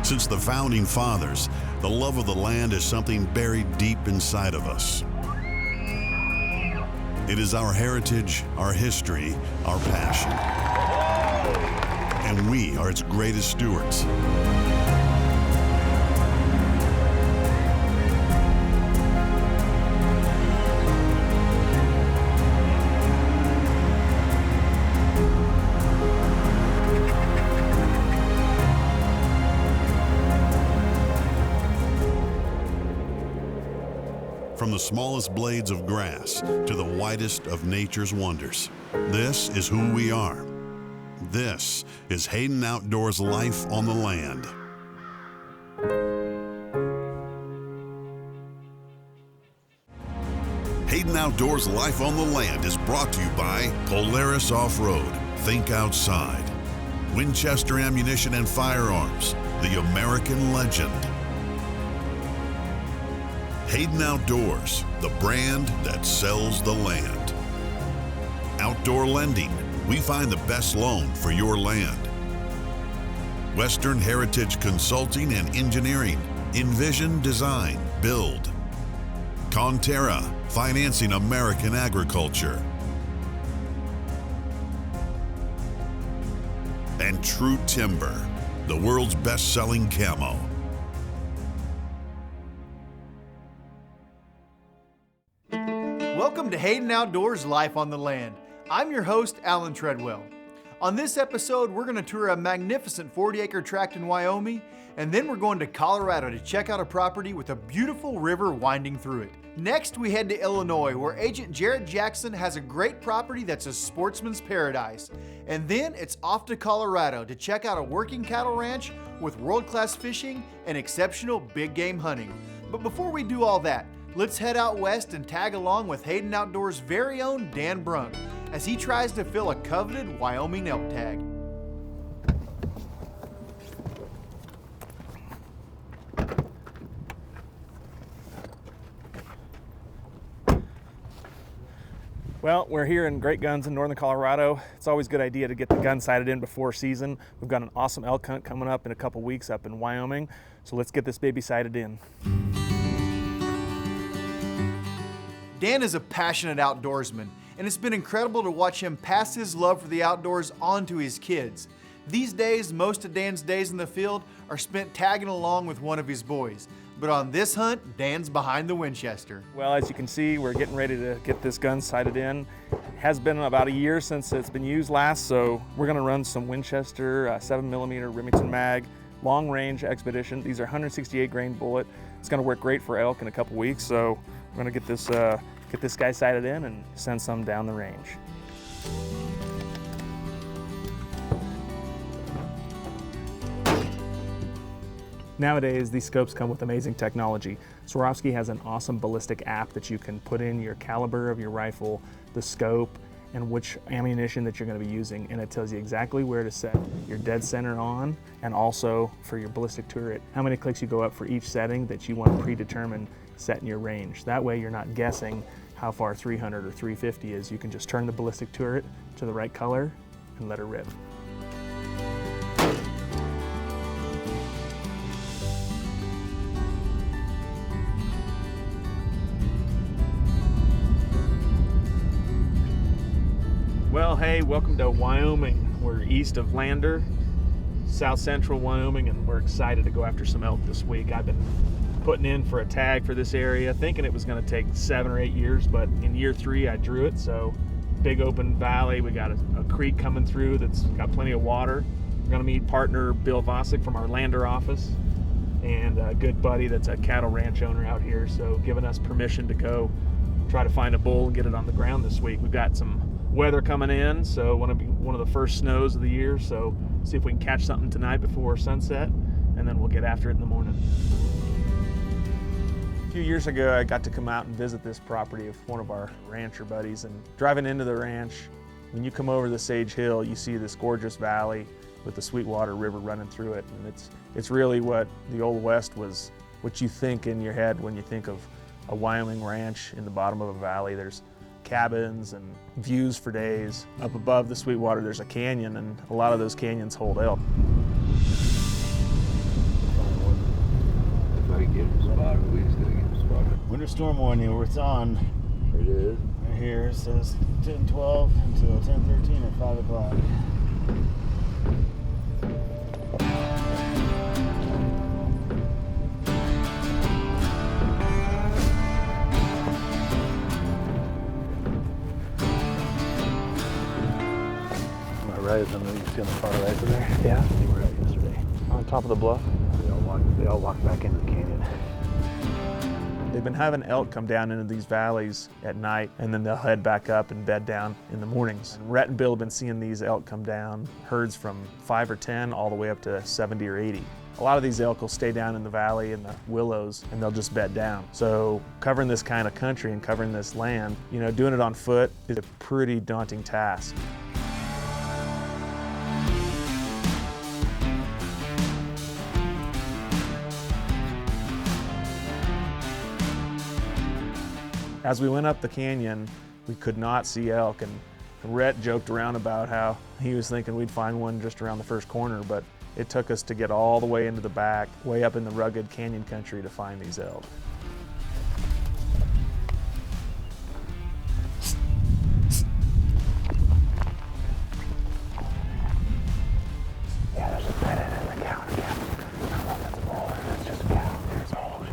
Since the founding fathers, the love of the land is something buried deep inside of us. It is our heritage, our history, our passion. And we are its greatest stewards. From the smallest blades of grass to the widest of nature's wonders, this is who we are. This is Hayden Outdoors Life on the Land. Hayden Outdoors Life on the Land is brought to you by Polaris Off-Road, Think Outside, Winchester Ammunition and Firearms, the American legend. Hayden Outdoors, the brand that sells the land. Outdoor Lending, we find the best loan for your land. Western Heritage Consulting and Engineering, envision, design, build. Conterra, financing American agriculture. And True Timber, the world's best-selling camo. Welcome to Hayden Outdoors Life on the Land. I'm your host, Alan Treadwell. On this episode, we're going to tour a magnificent 40-acre tract in Wyoming, and then we're going to Colorado to check out a property with a beautiful river winding through it. Next, we head to Illinois, where Agent Jarrett Jackson has a great property that's a sportsman's paradise. And then it's off to Colorado to check out a working cattle ranch with world-class fishing and exceptional big game hunting. But before we do all that, let's head out west and tag along with Hayden Outdoors' very own Dan Brunk as he tries to fill a coveted Wyoming elk tag. Well, we're here in Great Guns in northern Colorado. It's always a good idea to get the gun sighted in before season. We've got an awesome elk hunt coming up in a couple weeks up in Wyoming, so let's get this baby sighted in. Dan is a passionate outdoorsman, and it's been incredible to watch him pass his love for the outdoors on to his kids. These days, most of Dan's days in the field are spent tagging along with one of his boys. But on this hunt, Dan's behind the Winchester. Well, as you can see, we're getting ready to get this gun sighted in. It has been about a year since it's been used last, so we're gonna run some Winchester 7mm Remington mag, long range expedition. These are 168 grain bullet. It's gonna work great for elk in a couple weeks, so we're gonna get this guy sighted in and send some down the range. Nowadays, these scopes come with amazing technology. Swarovski has an awesome ballistic app that you can put in your caliber of your rifle, the scope, and which ammunition that you're going to be using, and it tells you exactly where to set your dead center on, and also for your ballistic turret, how many clicks you go up for each setting that you want to predetermine set in your range. That way you're not guessing how far 300 or 350 is. You can just turn the ballistic turret to the right color and let her rip. Well, hey, welcome to Wyoming. We're east of Lander, south central Wyoming, and we're excited to go after some elk this week. I've been putting in for a tag for this area, thinking it was going to take 7 or 8 years, but in year 3 I drew it. So big open valley, we got a creek coming through that's got plenty of water. We're going to meet partner Bill Vosick from our Lander office and a good buddy that's a cattle ranch owner out here, so giving us permission to go try to find a bull and get it on the ground this week. We've got some weather coming in, so want to be one of the first snows of the year, so see if we can catch something tonight before sunset, and then we'll get after it in the morning. A few years ago, I got to come out and visit this property of one of our rancher buddies, and driving into the ranch, when you come over the Sage Hill, you see this gorgeous valley with the Sweetwater River running through it, and it's really what the Old West was, what you think in your head when you think of a Wyoming ranch in the bottom of a valley. There's cabins and views for days. Up above the Sweetwater, there's a canyon, and a lot of those canyons hold elk. storm warning where it's on. It is. Right here it says 10:12 until 10:13 at 5 o'clock. Right, is something you see on the far right there? Yeah. They were out yesterday. On top of the bluff. They all walked back into the canyon. They've been having elk come down into these valleys at night, and then they'll head back up and bed down in the mornings. And Rhett and Bill have been seeing these elk come down, herds from 5 or 10 all the way up to 70 or 80. A lot of these elk will stay down in the valley in the willows and they'll just bed down. So covering this kind of country and covering this land, you know, doing it on foot is a pretty daunting task. As we went up the canyon, we could not see elk, and Rhett joked around about how he was thinking we'd find one just around the first corner, but it took us to get all the way into the back, way up in the rugged canyon country to find these elk. Yeah, there's a bedded in the cow. I don't know if that's a bull or if that's just a cow. There's a hole to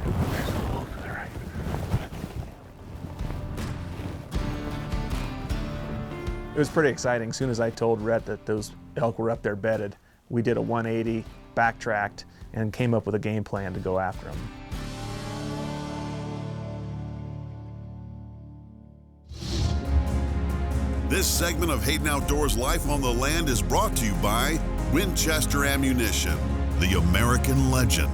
the right. It was pretty exciting. As soon as I told Rhett that those elk were up there bedded, we did a 180, backtracked, and came up with a game plan to go after them. This segment of Hayden Outdoors Life on the Land is brought to you by Winchester Ammunition, the American legend.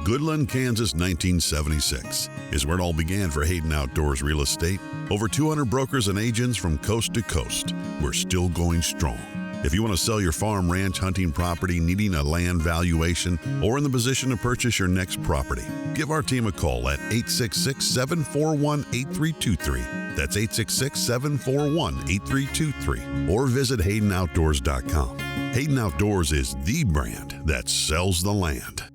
Goodland, Kansas, 1976 is where it all began for Hayden Outdoors Real Estate. Over 200 brokers and agents from coast to coast. We're still going strong. If you want to sell your farm, ranch, hunting property, needing a land valuation, or in the position to purchase your next property, give our team a call at 866-741-8323. That's 866-741-8323. Or visit HaydenOutdoors.com. Hayden Outdoors is the brand that sells the land.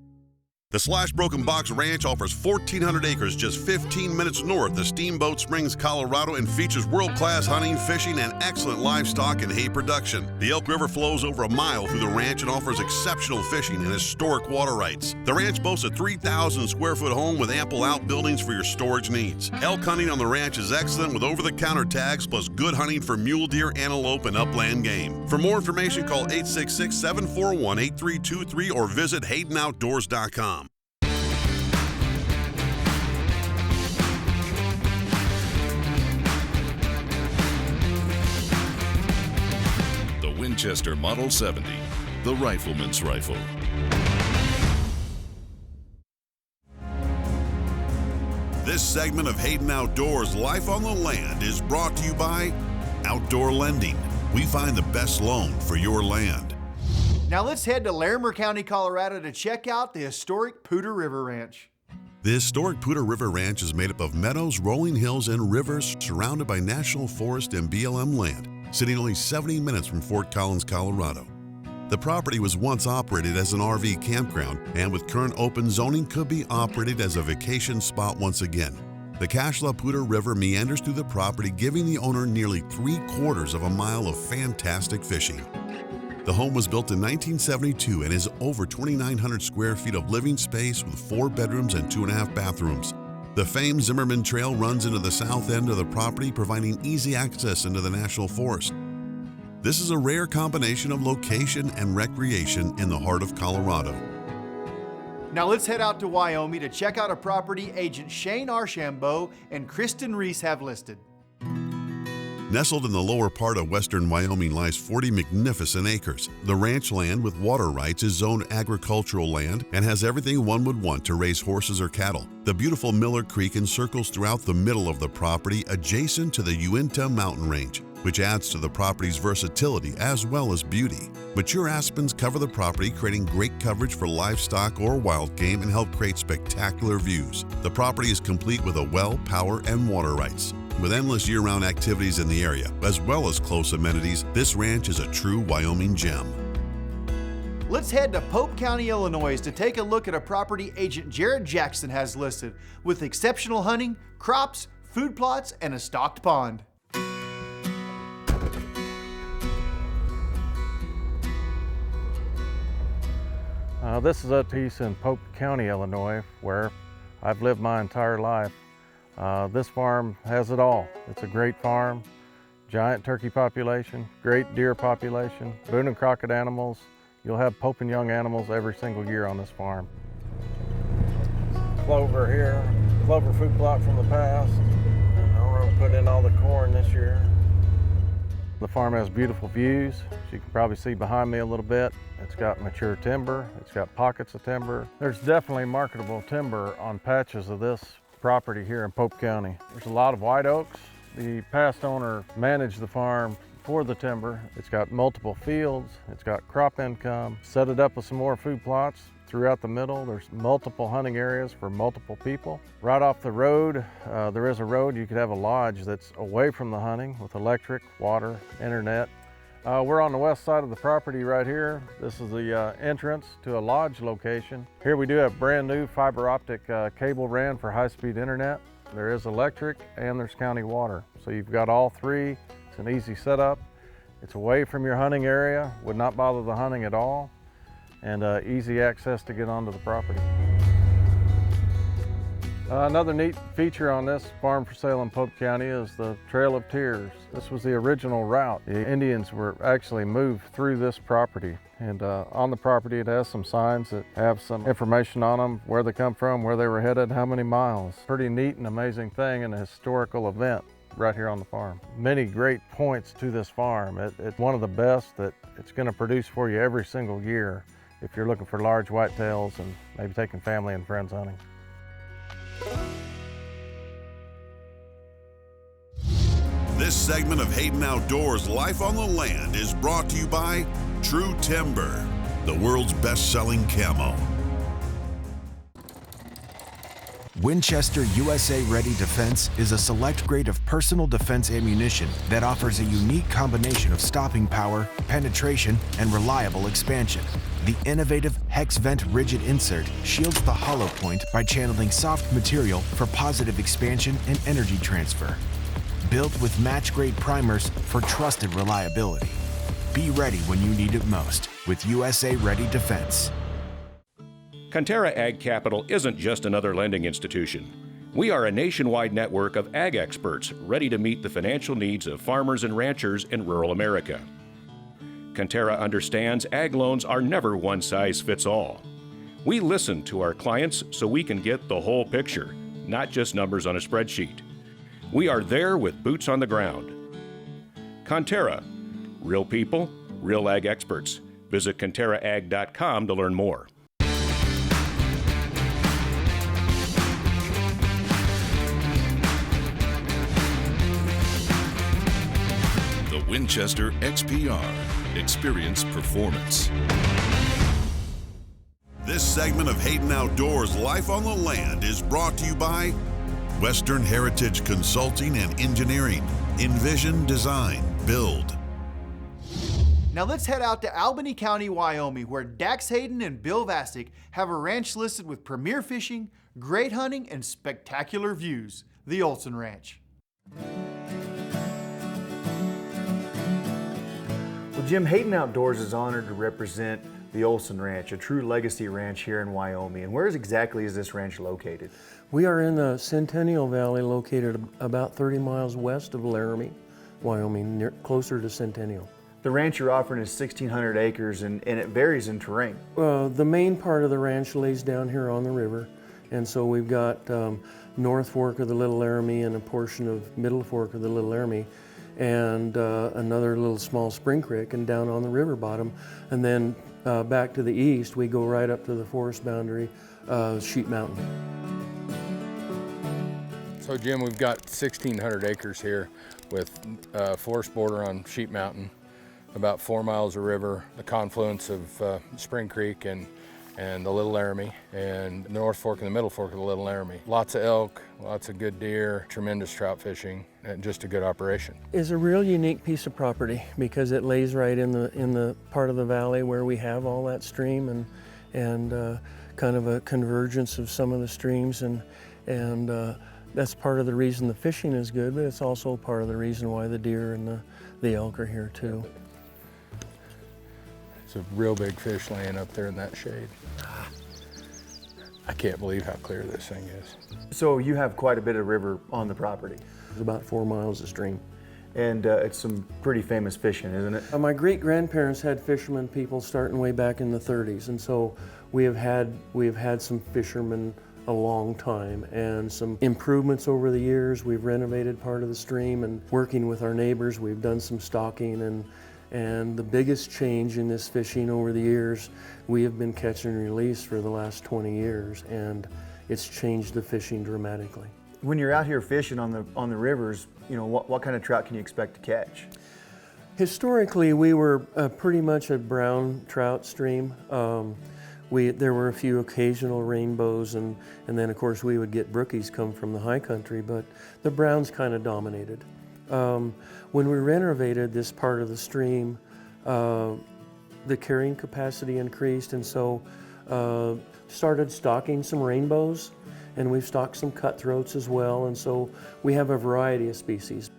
The Slash Broken Box Ranch offers 1,400 acres just 15 minutes north of Steamboat Springs, Colorado, and features world-class hunting, fishing, and excellent livestock and hay production. The Elk River flows over a mile through the ranch and offers exceptional fishing and historic water rights. The ranch boasts a 3,000-square-foot home with ample outbuildings for your storage needs. Elk hunting on the ranch is excellent with over-the-counter tags plus good hunting for mule deer, antelope, and upland game. For more information, call 866-741-8323 or visit HaydenOutdoors.com. Winchester Model 70, the rifleman's rifle. This segment of Hayden Outdoors Life on the Land is brought to you by Outdoor Lending. We find the best loan for your land. Now let's head to Larimer County, Colorado to check out the historic Pooter River Ranch. The historic Pooter River Ranch is made up of meadows, rolling hills, and rivers surrounded by national forest and BLM land, sitting only 70 minutes from Fort Collins, Colorado. The property was once operated as an RV campground and with current open zoning could be operated as a vacation spot once again. The Cashla Pooter River meanders through the property, giving the owner nearly 3/4 of a mile of fantastic fishing. The home was built in 1972 and is over 2,900 square feet of living space with 4 bedrooms and 2.5 bathrooms. The famed Zimmerman Trail runs into the south end of the property, providing easy access into the national forest. This is a rare combination of location and recreation in the heart of Colorado. Now let's head out to Wyoming to check out a property agent Shane Archambault and Kristen Reese have listed. Nestled in the lower part of western Wyoming lies 40 magnificent acres. The ranch land with water rights is zoned agricultural land and has everything one would want to raise horses or cattle. The beautiful Miller Creek encircles throughout the middle of the property adjacent to the Uinta mountain range, which adds to the property's versatility as well as beauty. Mature aspens cover the property, creating great coverage for livestock or wild game and help create spectacular views. The property is complete with a well, power, and water rights. With endless year-round activities in the area, as well as close amenities, this ranch is a true Wyoming gem. Let's head to Pope County, Illinois to take a look at a property agent Jared Jackson has listed with exceptional hunting, crops, food plots, and a stocked pond. This is a piece in Pope County, Illinois, where I've lived my entire life. This farm has it all. It's a great farm, giant turkey population, great deer population, Boone and Crockett animals. You'll have Pope and Young animals every single year on this farm. Clover here, clover food plot from the past. And we're gonna put in all the corn this year. The farm has beautiful views. As you can probably see behind me a little bit. It's got mature timber, it's got pockets of timber. There's definitely marketable timber on patches of this property here in Pope County. There's a lot of white oaks. The past owner managed the farm for the timber. It's got multiple fields, it's got crop income, set it up with some more food plots throughout the middle. There's multiple hunting areas for multiple people. Right off the road, there is a road. You could have a lodge that's away from the hunting with electric, water, internet. We're on the west side of the property right here. This is the entrance to a lodge location. Here we do have brand new fiber optic cable ran for high-speed internet. There is electric and there's county water. So you've got all three. It's an easy setup. It's away from your hunting area, would not bother the hunting at all, and easy access to get onto the property. Another neat feature on this farm for sale in Pope County is the Trail of Tears. This was the original route. The Indians were actually moved through this property, and on the property it has some signs that have some information on them, where they come from, where they were headed, how many miles. Pretty neat and amazing thing and a historical event right here on the farm. Many great points to this farm. It's one of the best that it's going to produce for you every single year if you're looking for large whitetails and maybe taking family and friends hunting. This segment of Hayden Outdoors Life on the Land is brought to you by True Timber, the world's best-selling camo. Winchester USA Ready Defense is a select grade of personal defense ammunition that offers a unique combination of stopping power, penetration, and reliable expansion. The innovative hex vent rigid insert shields the hollow point by channeling soft material for positive expansion and energy transfer. Built with match-grade primers for trusted reliability. Be ready when you need it most with USA Ready Defense. Conterra Ag Capital isn't just another lending institution. We are a nationwide network of ag experts ready to meet the financial needs of farmers and ranchers in rural America. Conterra understands ag loans are never one size fits all. We listen to our clients so we can get the whole picture, not just numbers on a spreadsheet. We are there with boots on the ground. Conterra, real people, real ag experts. Visit ConterraAg.com to learn more. Winchester XPR. Experience performance. This segment of Hayden Outdoors Life on the Land is brought to you by Western Heritage Consulting and Engineering. Envision, design, build. Now let's head out to Albany County, Wyoming, where Dax Hayden and Bill Vasick have a ranch listed with premier fishing, great hunting, and spectacular views, the Olsen Ranch. Well, Jim, Hayden Outdoors is honored to represent the Olsen Ranch, a true legacy ranch here in Wyoming. And where exactly is this ranch located? We are in the Centennial Valley, located about 30 miles west of Laramie, Wyoming, closer to Centennial. The ranch you're offering is 1,600 acres and it varies in terrain. The main part of the ranch lays down here on the river. And so we've got North Fork of the Little Laramie and a portion of Middle Fork of the Little Laramie, and another little small spring creek and down on the river bottom. And then back to the east, we go right up to the forest boundary, Sheep Mountain. So Jim, we've got 1,600 acres here with forest border on Sheep Mountain, about 4 miles of river, the confluence of Spring Creek and and the Little Laramie, and the North Fork and the Middle Fork of the Little Laramie. Lots of elk, lots of good deer, tremendous trout fishing, and just a good operation. It's a real unique piece of property because it lays right in the part of the valley where we have all that stream and kind of a convergence of some of the streams, and that's part of the reason the fishing is good, but it's also part of the reason why the deer and the elk are here too. It's a real big fish laying up there in that shade. I can't believe how clear this thing is. So you have quite a bit of river on the property. It's about 4 miles of stream. And it's some pretty famous fishing, isn't it? My great-grandparents had fishermen people starting way back in the 30s, and so we have had some fishermen a long time, and some improvements over the years. We've renovated part of the stream, and working with our neighbors, we've done some stocking, and the biggest change in this fishing over the years, we have been catch and release for the last 20 years, and it's changed the fishing dramatically. When you're out here fishing on the rivers, you know, what kind of trout can you expect to catch? Historically, we were pretty much a brown trout stream. There were a few occasional rainbows, and then of course we would get brookies come from the high country, but the browns kind of dominated. When we renovated this part of the stream, the carrying capacity increased, and so started stocking some rainbows, and we've stocked some cutthroats as well, and so we have a variety of species.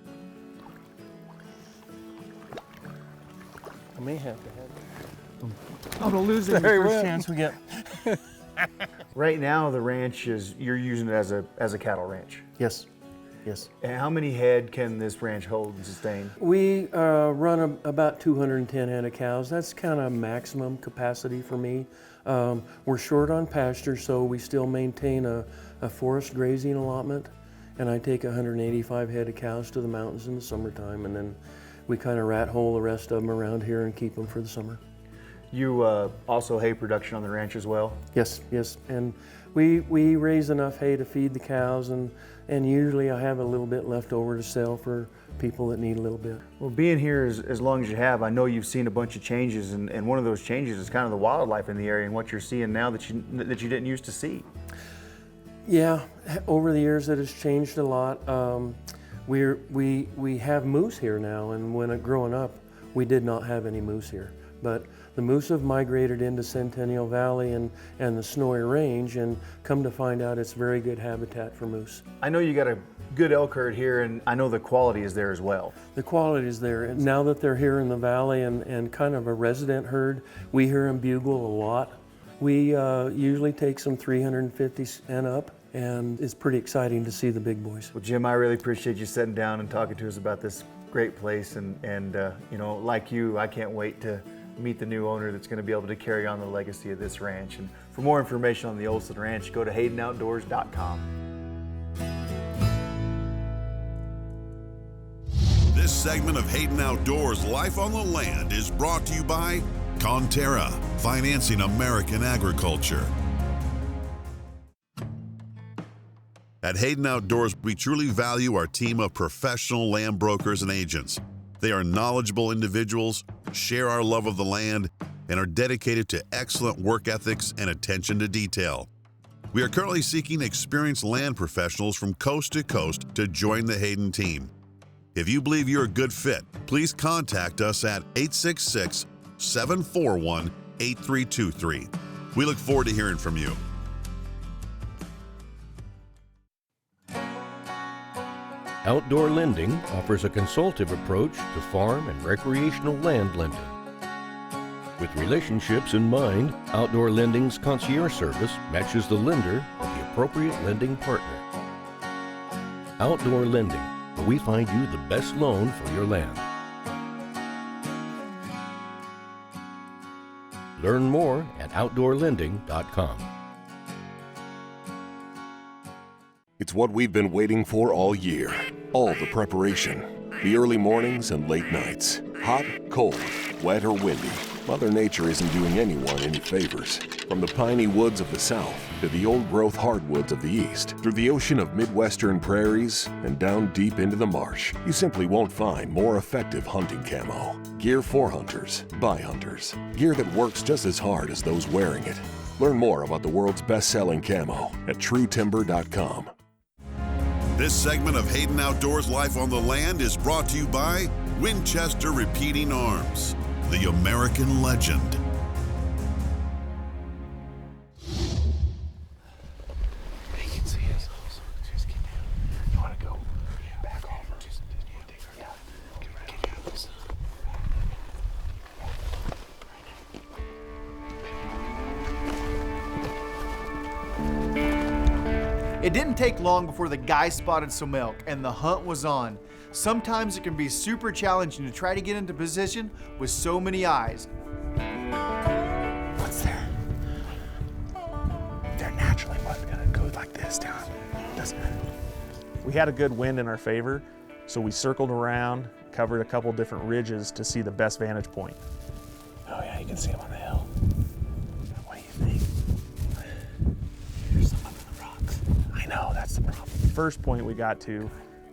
I may have to have I'm gonna lose it the first chance we get. Right now, the ranch you're using it as a cattle ranch. Yes, yes. And how many head can this ranch hold and sustain? We run about 210 head of cows. That's kind of maximum capacity for me. We're short on pasture, so we still maintain a forest grazing allotment, and I take 185 head of cows to the mountains in the summertime, and then we kind of rat hole the rest of them around here and keep them for the summer. You also hay production on the ranch as well? Yes, yes, and we raise enough hay to feed the cows, and usually I have a little bit left over to sell for people that need a little bit. Well, being here as long as you have, I know you've seen a bunch of changes, and one of those changes is kind of the wildlife in the area and what you're seeing now that you didn't used to see. Yeah, over the years it has changed a lot. We have moose here now, and when growing up, we did not have any moose here. But the moose have migrated into Centennial Valley and the Snowy Range, and come to find out it's very good habitat for moose. I know you got a good elk herd here, and I know the quality is there as well. The quality is there, and now that they're here in the valley and kind of a resident herd, we hear them bugle a lot. We usually take some 350 and up, and it's pretty exciting to see the big boys. Well, Jim, I really appreciate you sitting down and talking to us about this great place, and you know, like you, I can't wait to meet the new owner that's going to be able to carry on the legacy of this ranch. And for more information on the Olsen Ranch, go to HaydenOutdoors.com. This segment of Hayden Outdoors Life on the Land is brought to you by Conterra, financing American agriculture. At Hayden Outdoors, we truly value our team of professional land brokers and agents. They are knowledgeable individuals, share our love of the land, and are dedicated to excellent work ethics and attention to detail. We are currently seeking experienced land professionals from coast to coast to join the Hayden team. If you believe you're a good fit, please contact us at 866-741-8323. We look forward to hearing from you. Outdoor Lending offers a consultative approach to farm and recreational land lending. With relationships in mind, Outdoor Lending's concierge service matches the lender with the appropriate lending partner. Outdoor Lending, where we find you the best loan for your land. Learn more at outdoorlending.com. It's what we've been waiting for all year. All the preparation. The early mornings and late nights. Hot, cold, wet or windy. Mother Nature isn't doing anyone any favors. From the piney woods of the south to the old-growth hardwoods of the east, through the ocean of Midwestern prairies and down deep into the marsh, you simply won't find more effective hunting camo. Gear for hunters, by hunters. Gear that works just as hard as those wearing it. Learn more about the world's best-selling camo at truetimber.com. This segment of Hayden Outdoors Life on the Land is brought to you by Winchester Repeating Arms, the American legend. They can see us. Just get down. You want to go back over. Just take her down. Get out of this. It didn't take long before the guys spotted some elk and the hunt was on. Sometimes it can be super challenging to try to get into position with so many eyes. What's there? They're naturally gonna go like this down, doesn't it? We had a good wind in our favor, so we circled around, covered a couple different ridges to see the best vantage point. Oh yeah, you can see them on the hill. What do you think? There's some up in the rocks. I know, that's the problem. The first point we got to,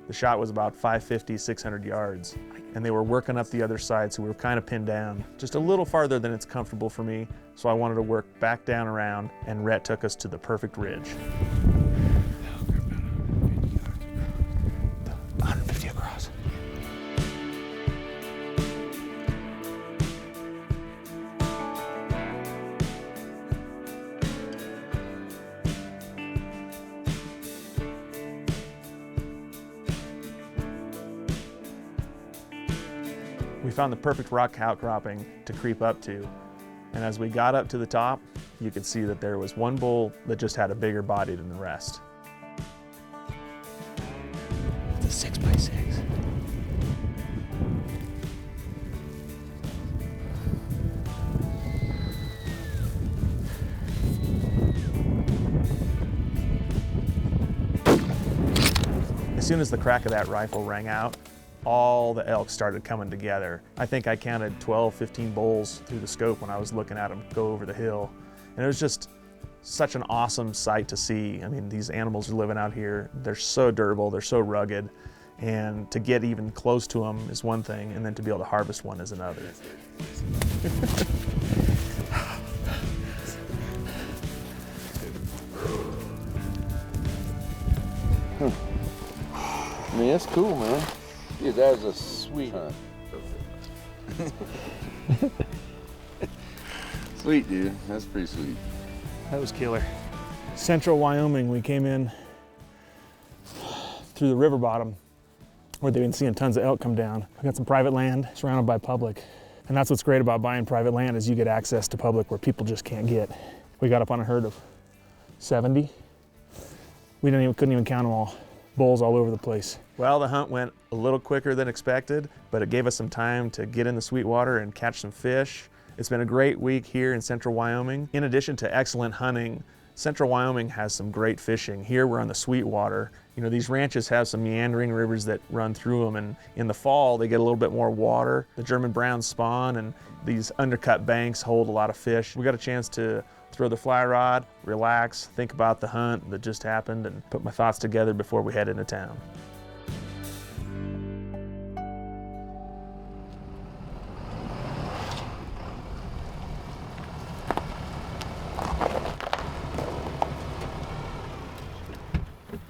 the shot was about 550, 600 yards, and they were working up the other side, so we were kind of pinned down, just a little farther than it's comfortable for me, so I wanted to work back down around, and Rhett took us to the perfect ridge. 150 across. We found the perfect rock outcropping to creep up to, and as we got up to the top, you could see that there was one bull that just had a bigger body than the rest. It's a 6x6. As soon as the crack of that rifle rang out, all the elk started coming together. I think I counted 12, 15 bulls through the scope when I was looking at them go over the hill. And it was just such an awesome sight to see. I mean, these animals are living out here. They're so durable, they're so rugged. And to get even close to them is one thing, and then to be able to harvest one is another. I mean, that's cool, man. Dude, that was a sweet hunt. Sweet, dude. That's pretty sweet. That was killer. Central Wyoming, we came in through the river bottom where they've been seeing tons of elk come down. We got some private land surrounded by public. And that's what's great about buying private land is you get access to public where people just can't get. We got up on a herd of 70. We couldn't even count them all. Bulls all over the place. Well, the hunt went a little quicker than expected, but it gave us some time to get in the Sweetwater and catch some fish. It's been a great week here in Central Wyoming. In addition to excellent hunting, Central Wyoming has some great fishing. Here we're on the Sweetwater. You know, these ranches have some meandering rivers that run through them, and in the fall they get a little bit more water. The German browns spawn, and these undercut banks hold a lot of fish. We got a chance to throw the fly rod, relax, think about the hunt that just happened, and put my thoughts together before we head into town.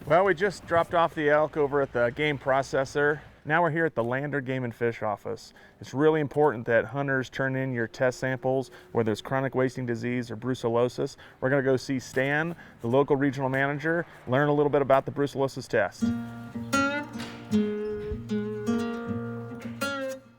Well, we just dropped off the elk over at the game processor. Now we're here at the Lander Game and Fish office. It's really important that hunters turn in your test samples, whether it's chronic wasting disease or brucellosis. We're gonna go see Stan, the local regional manager, learn a little bit about the brucellosis test.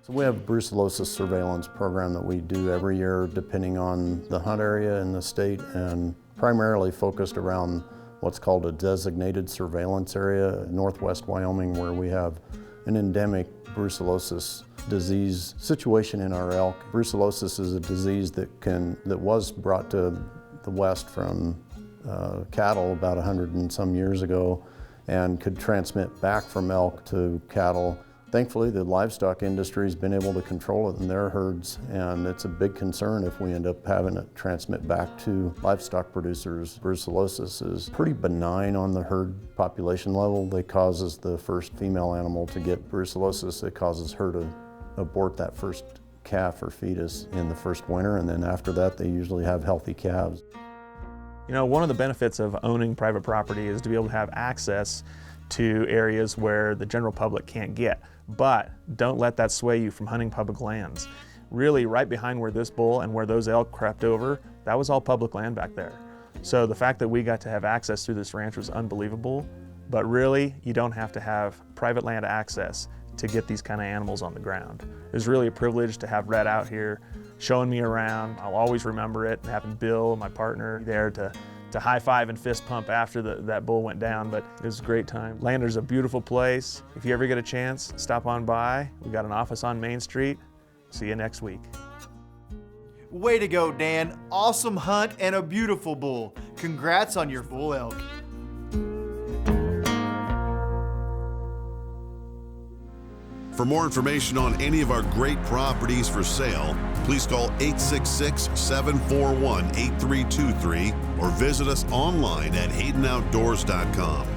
So we have a brucellosis surveillance program that we do every year depending on the hunt area in the state, and primarily focused around what's called a designated surveillance area in northwest Wyoming, where we have an endemic brucellosis disease situation in our elk. Brucellosis is a disease that was brought to the west from cattle about 100 and some years ago, and could transmit back from elk to cattle. Thankfully, the livestock industry has been able to control it in their herds, and it's a big concern if we end up having it transmit back to livestock producers. Brucellosis is pretty benign on the herd population level. It causes the first female animal to get brucellosis. It causes her to abort that first calf or fetus in the first winter, and then after that they usually have healthy calves. You know, one of the benefits of owning private property is to be able to have access to areas where the general public can't get. But don't let that sway you from hunting public lands. Really, right behind where this bull and where those elk crept over, that was all public land back there. So the fact that we got to have access through this ranch was unbelievable. But really, you don't have to have private land access to get these kind of animals on the ground. It was really a privilege to have Red out here showing me around. I'll always remember it, and having Bill, my partner, there to high five and fist pump after that bull went down, but it was a great time. Lander's a beautiful place. If you ever get a chance, stop on by. We got an office on Main Street. See you next week. Way to go, Dan. Awesome hunt and a beautiful bull. Congrats on your bull elk. For more information on any of our great properties for sale, please call 866-741-8323 or visit us online at haydenoutdoors.com.